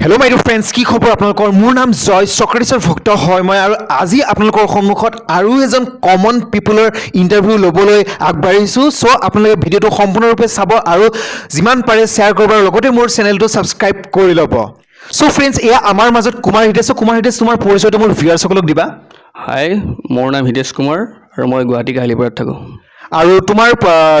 Hello' মাই dear friends, কি খবৰ আপোনালোকৰ? মোৰ নাম জয়, চক্ৰেটিছৰ ভক্ত হয় মই। আৰু আজি আপোনালোকৰ সন্মুখত আৰু এজন কমন পিপুলৰ ইণ্টাৰভিউ ল'বলৈ আগবাঢ়িছোঁ। চ' আপোনালোকে ভিডিঅ'টো সম্পূৰ্ণৰূপে চাব আৰু যিমান পাৰে শ্বেয়াৰ কৰিব আৰু লগতে মোৰ চেনেলটো ছাবস্ক্ৰাইব কৰি ল'ব। চ' ফ্ৰেণ্ডছ, এয়া আমাৰ মাজত কুমাৰ হিতেশ। কুমাৰ হিতেশ, তোমাৰ পৰিচয়টো মোৰ ভিউৱাৰ্ছসকলক দিবা। হাই, মোৰ নাম হিতেশ কুমাৰ আৰু মই গুৱাহাটী কাহিলীপাৰাত থাকোঁ। আৰু তোমাৰ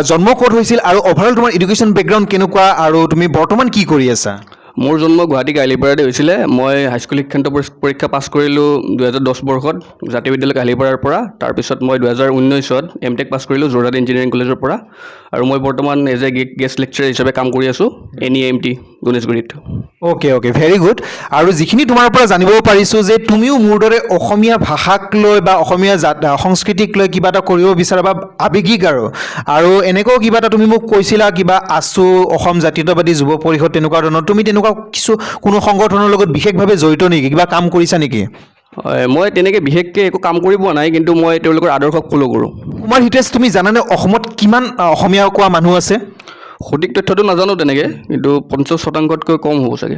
জন্ম ক'ত হৈছিল আৰু অভাৰঅল তোমাৰ এডুকেশ্যন বেকগ্ৰাউণ্ড কেনেকুৱা আৰু তুমি বৰ্তমান কি কৰি আছা? মোৰ জন্ম গুৱাহাটী কাহিলীপাৰাতে হৈছিলে। মই হাইস্কুল শিক্ষান্ত পৰীক্ষা পাছ কৰিলোঁ 2010 বৰ্ষত জাতীয় বিদ্যালয় কাহিলীপাৰাৰ পৰা। তাৰপিছত মই 2019ত এম.টেক পাছ কৰিলোঁ যোৰহাট ইঞ্জিনিয়াৰিং কলেজৰ পৰা। আৰু মই বৰ্তমান এজ এ গেষ্ট লেকচাৰাৰ হিচাপে কাম কৰি আছোঁ NEMT গণেশগুৰিত। Okay, very good. আৰু যিখিনি তোমাৰ পৰা জানিব পাৰিছোঁ যে তুমিও মোৰ দৰে অসমীয়া ভাষাক লৈ বা অসমীয়া সংস্কৃতিক লৈ কিবা এটা কৰিব বিচাৰা বা আৱেগিক আৰু এনেকুৱাও কিবা এটা তুমি মোক কৈছিলা, কিবা আছু অসম জাতীয়তাবাদী যুৱ পৰিষদ তেনেকুৱা ধৰণৰ। তুমি তেনেকুৱা কোনো সংগঠনৰ লগত বিশেষভাৱে জড়িত নেকি? কিবা কাম কৰিছা নেকি? হয়, মই তেনেকৈ বিশেষকৈ একো কাম কৰি পোৱা নাই, কিন্তু মই তেওঁলোকৰ আদৰ্শক ফ'ল' কৰোঁ। কুমাৰ হিতেশ, তুমি জানানে অসমত কিমান অসমীয়া কোৱা মানুহ আছে? সঠিক তথ্যটো নাজানো তেনেকৈ, কিন্তু 50%তকৈ কম হ'ব চাগে।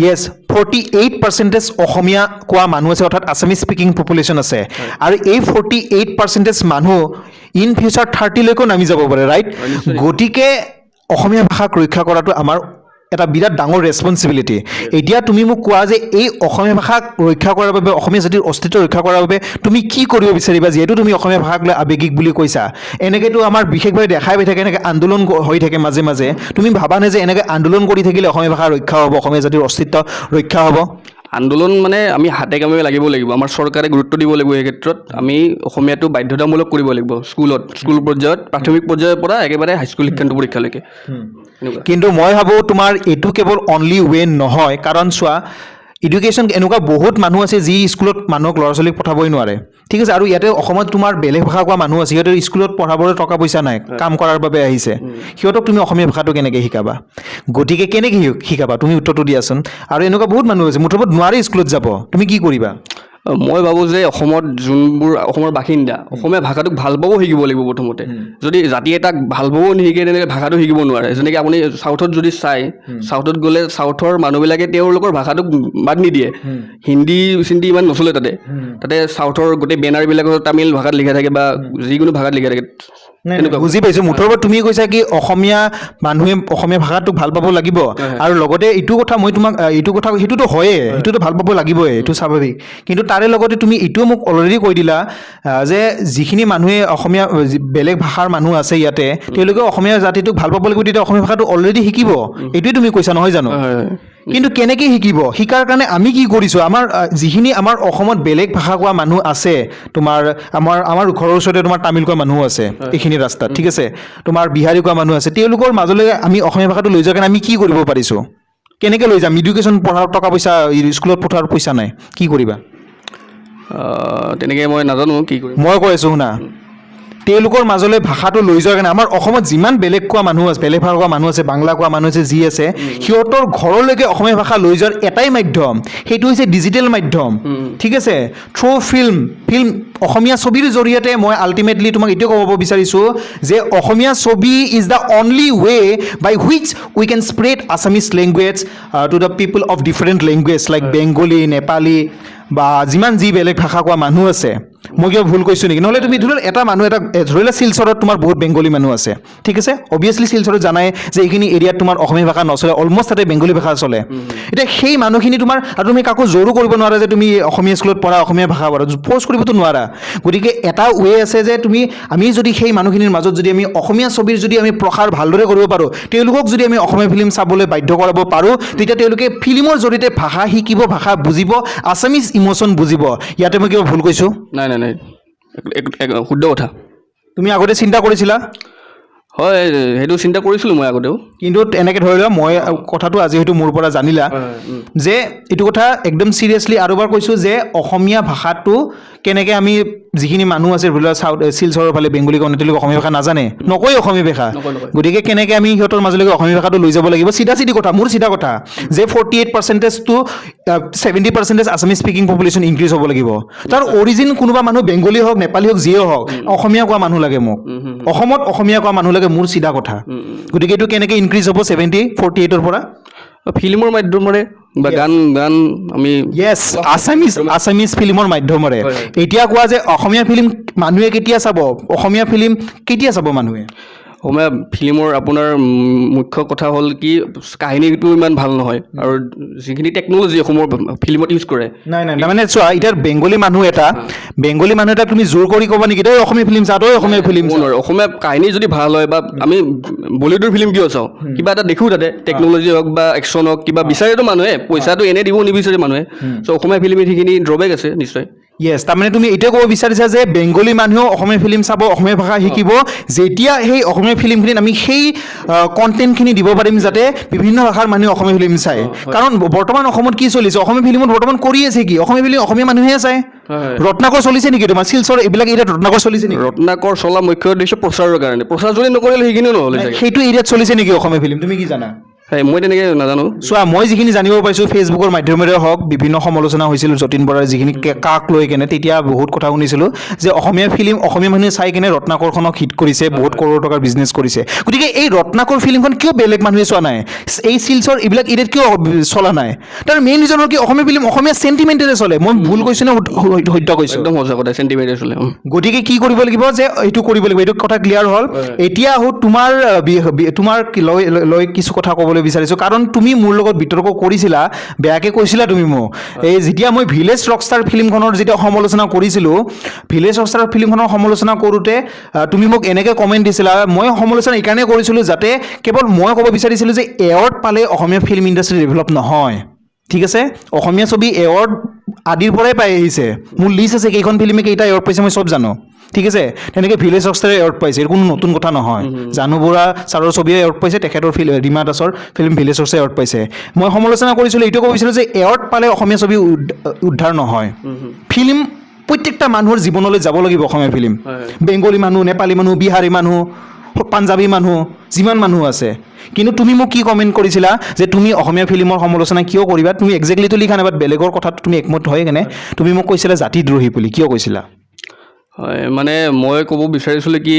য়েছ, 48% অসমীয়া কোৱা মানুহ আছে, অৰ্থাৎ আছামিজ স্পিকিং পপুলেশ্যন আছে। আৰু এই 48% মানুহ ইন ফিউচাৰ 30লৈকেও নামি যাব পাৰে, ৰাইট? গতিকে অসমীয়া ভাষাক ৰক্ষা কৰাটো আমাৰ এটা বিৰাট ডাঙৰ ৰেছপনচিবিলিটি। এতিয়া তুমি মোক কোৱা যে এই অসমীয়া ভাষাক ৰক্ষা কৰাৰ বাবে, অসমীয়া জাতিৰ অস্তিত্ব ৰক্ষা কৰাৰ বাবে তুমি কি কৰিব বিচাৰিবা? যিহেতু তুমি অসমীয়া ভাষাক লৈ আৱেগিক বুলি কৈছা, এনেকৈতো আমাৰ বিশেষভাৱে দেখাই পাই থাকে, এনেকৈ আন্দোলন হৈ থাকে মাজে মাজে। তুমি ভাবানে যে এনেকৈ আন্দোলন কৰি থাকিলে অসমীয়া ভাষা ৰক্ষা হ'ব, অসমীয়া জাতিৰ অস্তিত্ব ৰক্ষা হ'ব? আন্দোলন মানে আমি হাতে কামে লাগিব লাগিব। আমাৰ চৰকাৰে গুৰুত্ব দিব লাগিব এই ক্ষেত্ৰত। আমি অসমীয়াটো বাধ্যতামূলক কৰিব লাগিব স্কুল পৰ্যায়ত, প্ৰাথমিক পৰ্যায়ৰ পৰা একেবাৰে হাইস্কুল শিক্ষান্ত পৰীক্ষালৈকে। কিন্তু মই ভাবোঁ তোমাৰ এইটো কেৱল অনলি ৱে নহয়, কাৰণ চোৱা, এডুকেশ্যন এনেকুৱা বহুত মানুহ আছে যি স্কুলত মানুহক ল'ৰা ছোৱালীক পঠাবই নোৱাৰে, ঠিক আছে? আৰু ইয়াতে অসমত তোমাৰ বেলেগ ভাষা কোৱা মানুহ আছে, সিহঁতৰ স্কুলত পঢ়াবলৈ টকা পইচা নাই, কাম কৰাৰ বাবে আহিছে। সিহঁতক তুমি অসমীয়া ভাষাটো কেনেকৈ শিকাবা? গতিকে কেনেকৈ শিকাবা? তুমি উত্তৰটো দিয়াচোন। আৰু এনেকুৱা বহুত মানুহ আছে মুঠৰ ওপৰত নোৱাৰে স্কুলত যাব, তুমি কি কৰিবা? মই ভাবোঁ যে অসমত যোনবোৰ অসমৰ বাসিন্দা, অসমীয়া ভাষাটোক ভাল পাব শিকিব লাগিব প্ৰথমতে। যদি জাতি এটাক ভাল পাব নিশিকে, তেনেকৈ ভাষাটো শিকিব নোৱাৰে। যেনেকৈ আপুনি চাউথত যদি চাই, চাউথত গ'লে চাউথৰ মানুহবিলাকে তেওঁলোকৰ ভাষাটোক বাদ নিদিয়ে। হিন্দী চিন্দি ইমান নচলে তাতে চাউথৰ গোটেই বেনাৰবিলাকত তামিল ভাষাত লিখা থাকে বা যিকোনো ভাষাত লিখা থাকে। বুজি পাইছোঁ। মুঠৰ ওপৰত তুমি কৈছা কি অসমীয়া মানুহে অসমীয়া ভাষাটোক ভাল পাব লাগিব, আৰু লগতে এইটো কথা মই তোমাক সেইটোতো হয়েই, সেইটোতো ভাল পাব লাগিবই, এইটো স্বাভাৱিক। কিন্তু তাৰে লগতে তুমি এইটোও মোক অলৰেডি কৈ দিলা যে যিখিনি মানুহে অসমীয়া বেলেগ ভাষাৰ মানুহ আছে ইয়াতে, তেওঁলোকে অসমীয়া জাতিটোক ভাল পাব লাগিব, তেতিয়া অসমীয়া ভাষাটো অলৰেডি শিকিব। এইটোৱে তুমি কৈছা নহয় জানো? কিন্তু কেনেকৈ শিকিব? শিকাৰ কাৰণে আমি কি কৰিছোঁ? আমাৰ যিখিনি আমাৰ অসমত বেলেগ ভাষা কোৱা মানুহ আছে, তোমাৰ আমাৰ ঘৰৰ ওচৰতে তোমাৰ তামিল কোৱা মানুহ আছে এইখিনি ৰাস্তাত, ঠিক আছে? তোমাৰ বিহাৰী কোৱা মানুহ আছে, তেওঁলোকৰ মাজলৈ আমি অসমীয়া ভাষাটো লৈ যোৱাৰ কাৰণে আমি কি কৰিব পাৰিছোঁ? কেনেকৈ লৈ যাম? এডুকেশ্যন পঢ়াৰ টকা পইচা, স্কুলত পঠোৱাৰ পইচা নাই, কি কৰিবা? তেনেকৈ মই নাজানো কি কৰিম। মই কৈ আছোঁ শুনা, তেওঁলোকৰ মাজলৈ ভাষাটো লৈ যোৱাৰ কাৰণে আমাৰ অসমত যিমান বেলেগ কোৱা মানুহ আছে, বেলেগ ভাষা কোৱা মানুহ আছে, বাংলা কোৱা মানুহ আছে, যি আছে, সিহঁতৰ ঘৰলৈকে অসমীয়া ভাষা লৈ যোৱাৰ এটাই মাধ্যম, সেইটো হৈছে ডিজিটেল মাধ্যম, ঠিক আছে? থ্ৰু ফিল্ম অসমীয়া ছবিৰ জৰিয়তে মই আল্টিমেটলি তোমাক এইটোৱে ক'ব বিচাৰিছোঁ যে অসমীয়া ছবি is the only way by which we can spread Assamese language to the people of different language like Bengali, Nepali বা যিমান যি বেলেগ ভাষা কোৱা মানুহ আছে। মই কিবা ভুল কৈছোঁ নেকি? নহ'লে তুমি ধৰি লোৱা শিলচৰত তোমাৰ বহুত বেংগলী মানুহ আছে, ঠিক আছে? অবভিয়াছলি শিলচৰত জানাই যে এইখিনি এৰিয়াত তোমাৰ অসমীয়া ভাষা নচলে, অলমষ্ট তাতে বেংগলী ভাষা চলে। এতিয়া সেই মানুহখিনি তোমাৰ, আৰু তুমি কাকো জোৰো কৰিব নোৱাৰা যে তুমি অসমীয়া স্কুলত পঢ়া, অসমীয়া ভাষা পঢ়া, ফ'ৰ্চ কৰিবতো নোৱাৰা। গতিকে এটা ৱে আছে যে আমি যদি সেই মানুহখিনিৰ মাজত যদি আমি অসমীয়া ছবিৰ যদি আমি প্ৰসাৰ ভালদৰে কৰিব পাৰোঁ, তেওঁলোকক যদি আমি অসমীয়া ফিল্ম চাবলৈ বাধ্য কৰাব পাৰোঁ, তেতিয়া তেওঁলোকে ফিল্মৰ জৰিয়তে ভাষা শিকিব, ভাষা বুজিব, আছামিজ ইম'চন বুজিব। ইয়াতে মই কিবা ভুল কৈছোঁ? নাই শুদ্ধ কথা। তুমি আগতে চিন্তা কৰিছিলা? হয়, সেইটো চিন্তা কৰিছিলোঁ মই আগতেও। কিন্তু এনেকৈ ধৰি লোৱা, মই কথাটো আজি হয়তো মোৰ পৰা জানিলা যে এইটো কথা একদম চিৰিয়াছলি আৰু এবাৰ কৈছোঁ যে অসমীয়া ভাষাটো কেনেকৈ আমি যিখিনি মানুহ আছে ধৰি লোৱা শিলচৰৰ ফালে বেংগলী কওঁ, তেওঁলোকে অসমীয়া ভাষা নাজানে, নকয় অসমীয়া ভাষা। গতিকে কেনেকৈ আমি সিহঁতৰ মাজলৈকে অসমীয়া ভাষাটো লৈ যাব লাগিব? চিধা কথা, মোৰ চিধা কথা যে 48% to 70% Assamese speaking population increase হ'ব লাগিব। তাৰ অৰিজিন কোনোবা মানুহ বেংগলী হওক, নেপালী হওক, যিয়ে হওক, অসমীয়া কোৱা মানুহ লাগে মোক। অসমত অসমীয়া কোৱা মানুহ লাগে, মোৰ চিধা কথা। গতিকে এইটো কেনেকৈ ইনক্ৰিজ হ'ব 48ৰ পৰা? ফিল্মৰ মাধ্যমেৰে বা গান আমি য়েছ আছামিজ ফিল্মৰ মাধ্যমেৰে এতিয়া কোৱা যে অসমীয়া ফিল্ম মানুহে কেতিয়া চাব অসমীয়া ফিল্ম কেতিয়া চাব মানুহে অসমীয়া ফিল্মৰ আপোনাৰ মুখ্য কথা হ'ল কি কাহিনীটো ইমান ভাল নহয় আৰু যিখিনি টেকন'লজি অসমৰ ফিল্মত ইউজ কৰে নাই মানে চোৱা এতিয়া বেংগলী মানুহ এটা তুমি জোৰ কৰি ক'বা নেকি তই অসমীয়া ফিল্ম চা তই অসমীয়া ফিল্ম চা অসমীয়া কাহিনী যদি ভাল হয় বা আমি বলিউডৰ ফিল্ম কিয় চাওঁ কিবা এটা দেখোঁ তাতে টেকন'লজি হওক বা একশ্যন হওক কিবা বিচাৰেতো মানুহে পইচাটো এনে দিব নিবিচাৰে মানুহে চ' অসমীয়া ফিল্মত সেইখিনি ড্ৰবেক আছে নিশ্চয় য়েছ তাৰমানে তুমি এইটোৱে ক'ব বিচাৰিছা যে বেংগলী মানুহেও অসমীয়া ফিল্ম চাব অসমীয়া ভাষা শিকিব যেতিয়া সেই অসমীয়া ফিল্মখিনিত আমি সেই কণ্টেণ্টখিনি দিব পাৰিম যাতে বিভিন্ন ভাষাৰ মানুহে অসমীয়া ফিল্ম চায় কাৰণ বৰ্তমান অসমত কি চলিছে অসমীয়া ফিল্মত বৰ্তমান কৰি আছে কি অসমীয়া ফিল্ম অসমীয়া মানুহে চায় ৰত্নাকৰ চলিছে নেকি তোমাৰ শিলচৰ এইবিলাক এৰিয়াত ৰত্নাকৰ চলিছে নেকি ৰত্নাকৰ চলা মুখ্য উদ্দেশ্য প্ৰচাৰৰ কাৰণে প্ৰচাৰ যদি নকৰিলে সেইখিনিও নহ'লে সেইটো এৰিয়াত চলিছে নেকি অসমীয়া ফিল্ম তুমি কি জানা মই তেনেকৈ নাজানো চোৱা মই যিখিনি জানিব পাৰিছোঁ ফেচবুকৰ মাধ্যমেৰে হওক বিভিন্ন সমালোচনা হৈছিল যতীন বৰাৰ যিখিনি কাক লৈ কেনে তেতিয়া বহুত কথা শুনিছিলোঁ যে অসমীয়া ফিল্ম অসমীয়া মানুহে চাই কেনে ৰত্নাকৰখনক হিট কৰিছে বহুত কৰোৰ টকাৰ বিজনেছ কৰিছে গতিকে এই ৰত্নাকৰ ফিল্মখন কিয় বেলেগ মানুহে চোৱা নাই এই শিলচৰ এইবিলাক এৰিয়াত কিয় চলা নাই তাৰ মেইন ৰিজন হ'ল কি অসমীয়া ফিল্ম অসমীয়া চেণ্টিমেণ্টেৰে চলে মই ভুল কৈছোঁ নে সত্য কৈছোঁ একদম সঁচা কথা চেণ্টিমেণ্টেৰে চলে গতিকে কি কৰিব লাগিব যে এইটো কৰিব লাগিব এইটো কথা ক্লিয়াৰ হ'ল এতিয়া আহোঁ তোমাৰ লৈ কিছু কথা ক'বলৈ বিচাৰিছোঁ কাৰণ তুমি মোৰ লগত বিতৰ্ক কৰিছিলা বেয়াকৈ কৈছিলা তুমি মোক এই যেতিয়া মই ভিলেজ ৰকষ্টাৰ ফিল্মখনৰ যেতিয়া সমালোচনা কৰিছিলোঁ ভিলেজ ৰকষ্টাৰ ফিল্মখনৰ সমালোচনা কৰোঁতে তুমি মোক এনেকৈ কমেণ্ট দিছিলা মই সমালোচনা এইকাৰণে কৰিছিলোঁ যাতে কেৱল মই ক'ব বিচাৰিছিলোঁ যে এৱাৰ্ড পালে অসমীয়া ফিল্ম ইণ্ডাষ্ট্ৰী ডেভেলপ নহয় ঠিক আছে অসমীয়া ছবি এৱাৰ্ড আদিৰ পৰাই পাই আহিছে মোৰ লিষ্ট আছে কেইখন ফিল্মে কেইটা এৱাৰ্ড পাইছে মই চব জানো ঠিক আছে তেনেকৈ ভিলেজ ৰকষ্টাৰে এৱাৰ্ড পাইছে এইটো কোনো নতুন কথা নহয় জানু বৰা ছাৰৰ ছবিয়ে এৱাৰ্ড পাইছে তেখেতৰ ৰীমা দাসৰ ফিল্ম ভিলেজ ৰকষ্টাৰে এৱাৰ্ড পাইছে মই সমালোচনা কৰিছিলোঁ এইটো ক'ব বিচাৰিছিলোঁ যে এৱাৰ্ড পালে অসমীয়া ছবি উদ্ধাৰ নহয় ফিল্ম প্ৰত্যেকটা মানুহৰ জীৱনলৈ যাব লাগিব অসমীয়া ফিল্ম বেংগলী মানুহ নেপালী মানুহ বিহাৰী মানুহ পাঞ্জাবী মানুহ যিমান মানুহ আছে কিন্তু তুমি মোক কি কমেণ্ট কৰিছিলা যে তুমি অসমীয়া ফিল্মৰ সমালোচনা কিয় কৰিবা তুমি একজেক্টলিটো লিখা নাই বাট বেলেগৰ কথাত তুমি একমত হৈ কেনে তুমি মোক কৈছিলা জাতিদ্ৰোহী বুলি কিয় কৈছিলা হয় মানে মই ক'ব বিচাৰিছিলোঁ কি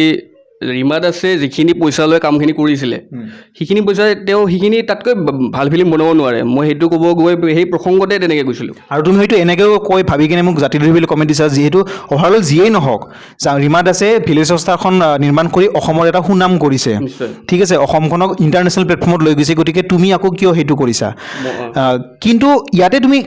ৰীমা দাসে যিখিনি পইচা লৈ কামখিনি কৰিছিলে সেইখিনি পইচা তেওঁ সেইখিনি তাতকৈ ভাল ফিল্ম বনাব নোৱাৰে মই সেইটো ক'ব গৈ সেই প্ৰসংগতে তেনেকৈ কৈছিলোঁ আৰু তুমি হয়তো এনেকৈও কৈ ভাবি কিনে মোক জাতিদ্ৰোহী বুলি কমেণ্ট দিছা যিহেতু অভাৰঅল যিয়েই নহওক ৰীমা দাসে ভিলেজ ৰকষ্টাৰখন নিৰ্মাণ কৰি অসমৰ এটা সুনাম কৰিছে ঠিক আছে অসমখনক ইণ্টাৰনেশ্যনেল প্লেটফৰ্মত লৈ গৈছে গতিকে তুমি আকৌ কিয় সেইটো কৰিছা কিন্তু ইয়াতে তুমি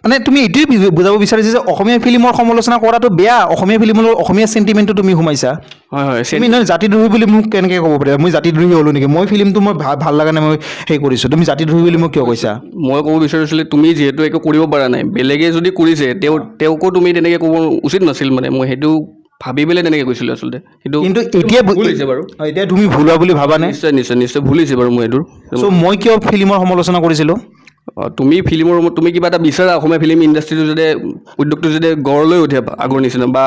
মানে তুমি এইটোৱে বুজাব বিচাৰিছা যে অসমীয়া ফিল্মৰ সমালোচনা কৰাটো বেয়া অসমীয়া ফিল্মৰ অসমীয়া চেণ্টিমেণ্টটো তুমি সোমাইছা হয় তুমি নহয় জাতিদ্ৰোহী বুলি মোক কেনেকৈ ক'ব পাৰিবা মই জাতিদ্ৰোহী হ'লোঁ নেকি মই ফিল্মটো মই ভাল লগা নাই মই সেই কৰিছোঁ তুমি জাতিদ্ৰোহী বুলি মোক কিয় কৈছা মই ক'ব বিচাৰিছিলোঁ তুমি যিহেতু একো কৰিব পৰা নাই বেলেগে যদি কৰিছে তেওঁকো তুমি তেনেকৈ ক'ব উচিত নাছিল মানে মই সেইটো ভাবি পেলাই তেনেকৈ কৈছিলোঁ আচলতে কিন্তু এতিয়া ভুল হৈছে বাৰু এতিয়া তুমি ভুল হোৱা বুলি ভাবা নাই নিশ্চয় ভুল হৈছে বাৰু মই এইটোৰ চ' মই কিয় ফিল্মৰ সমালোচনা কৰিছিলোঁ তুমি ফিল্মৰ তুমি কিবা এটা বিচাৰা অসমীয়া ফিল্ম ইণ্ডাষ্ট্ৰীটো যাতে উদ্যোগটো যাতে গঢ় লৈ উঠে আগৰ নিচিনা বা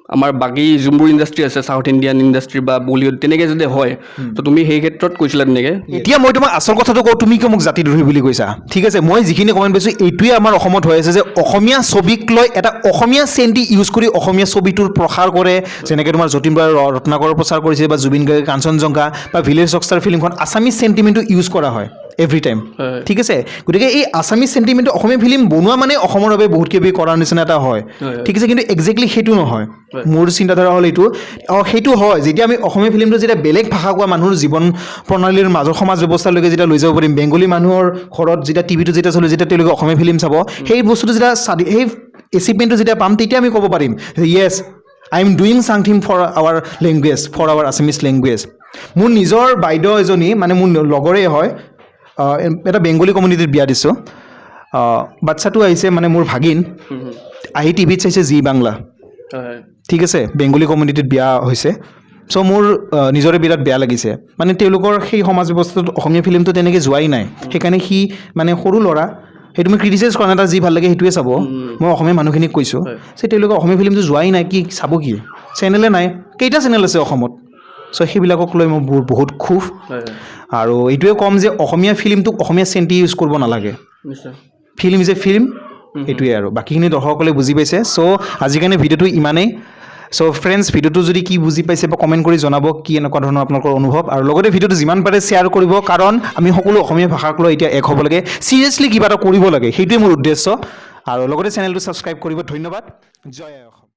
আমাৰ বাকী যোনবোৰ ইণ্ডাষ্ট্ৰী আছে সাউথ ইণ্ডিয়ান ইণ্ডাষ্ট্ৰী বা বলিউড তেনেকৈ যদি হয় তো তুমি সেই ক্ষেত্ৰত কৈছিলা তেনেকৈ এতিয়া মই তোমাক আচল কথাটো কওঁ তুমি কিয় মোক জাতিদ্ৰোহী বুলি কৈছা ঠিক আছে মই যিখিনি কমেণ্ট পাইছোঁ এইটোৱে আমাৰ অসমত হৈ আছে যে অসমীয়া ছবিক লৈ এটা অসমীয়া চেণ্টি ইউজ কৰি অসমীয়া ছবিটোৰ প্ৰসাৰ কৰে যেনেকৈ তোমাৰ যতীন বৰাই ৰত্নাকৰৰ প্ৰচাৰ কৰিছে বা জুবিন গাৰ্গে কাঞ্চনজংঘা বা ভিলেজ ৰকষ্টাৰ ফিল্মখন আছামিজ চেণ্টিমেণ্টটো ইউজ কৰা হয় এভৰি টাইম ঠিক আছে গতিকে এই আছামিজ চেণ্টিমেণ্টটো অসমীয়া ফিল্ম বনোৱা মানে অসমৰ বাবে বহুত কিবি কৰাৰ নিচিনা এটা হয় ঠিক আছে কিন্তু একজেক্টলি সেইটো নহয় মোৰ চিন্তাধাৰা হ'ল এইটো সেইটো হয় যেতিয়া আমি অসমীয়া ফিল্মটো যেতিয়া বেলেগ ভাষা কোৱা মানুহৰ জীৱন প্ৰণালীৰ মাজৰ সমাজ ব্যৱস্থালৈকে যেতিয়া লৈ যাব পাৰিম বেংগলী মানুহৰ ঘৰত যেতিয়া টিভিটো যেতিয়া চলে যেতিয়া তেওঁলোকে অসমীয়া ফিল্ম চাব সেই বস্তুটো যেতিয়া সেই এচিভমেণ্টটো যেতিয়া পাম তেতিয়া আমি ক'ব পাৰিম yes I am doing something for our language for our Assamese language মোৰ নিজৰ বাইদেউ এজনী মানে মোৰ লগৰেই হয় এটা বেংগলী কমিউনিটিত বিয়া দিছোঁ বাচ্ছাটো আহিছে মানে মোৰ ভাগিন আহি টিভিত চাইছে জি বাংলা ঠিক আছে বেংগলী কমিউনিটিত বিয়া হৈছে চ' মোৰ নিজৰে বিৰাট বেয়া লাগিছে মানে তেওঁলোকৰ সেই সমাজ ব্যৱস্থাটোত অসমীয়া ফিল্মটো তেনেকৈ যোৱাই নাই সেইকাৰণে সি মানে সৰু ল'ৰা সেইটো মই ক্ৰিটিচাইজ কৰা নাই তাৰ যি ভাল লাগে সেইটোৱে চাব মই অসমীয়া মানুহখিনিক কৈছোঁ যে তেওঁলোকে অসমীয়া ফিল্মটো যোৱাই নাই কি চাব কি চেনেলে নাই কেইটা চেনেল আছে অসমত চ' সেইবিলাকক লৈ মই বহুত ক্ষোভ আৰু এইটোৱে ক'ম যে অসমীয়া ফিল্মটোক অসমীয়া চেণ্টি ইউজ কৰিব নালাগে ফিল্ম ইজ এ ফিল্ম এইটোৱে আৰু বাকীখিনি দৰ্শকসকলে বুজি পাইছে চ' আজিৰ কাৰণে ভিডিঅ'টো ইমানেই চ' ফ্ৰেণ্ডছ ভিডিঅ'টো যদি কি বুজি পাইছে বা কমেণ্ট কৰি জনাব কি এনেকুৱা ধৰণৰ আপোনালোকৰ অনুভৱ আৰু লগতে ভিডিঅ'টো যিমান পাৰে শ্বেয়াৰ কৰিব কাৰণ আমি সকলো অসমীয়া ভাষাক লৈ এতিয়া এক হ'ব লাগে চিৰিয়াছলি কিবা এটা কৰিব লাগে সেইটোৱে মোৰ উদ্দেশ্য আৰু লগতে চেনেলটো ছাবস্ক্ৰাইব কৰিব ধন্যবাদ জয় আই অসম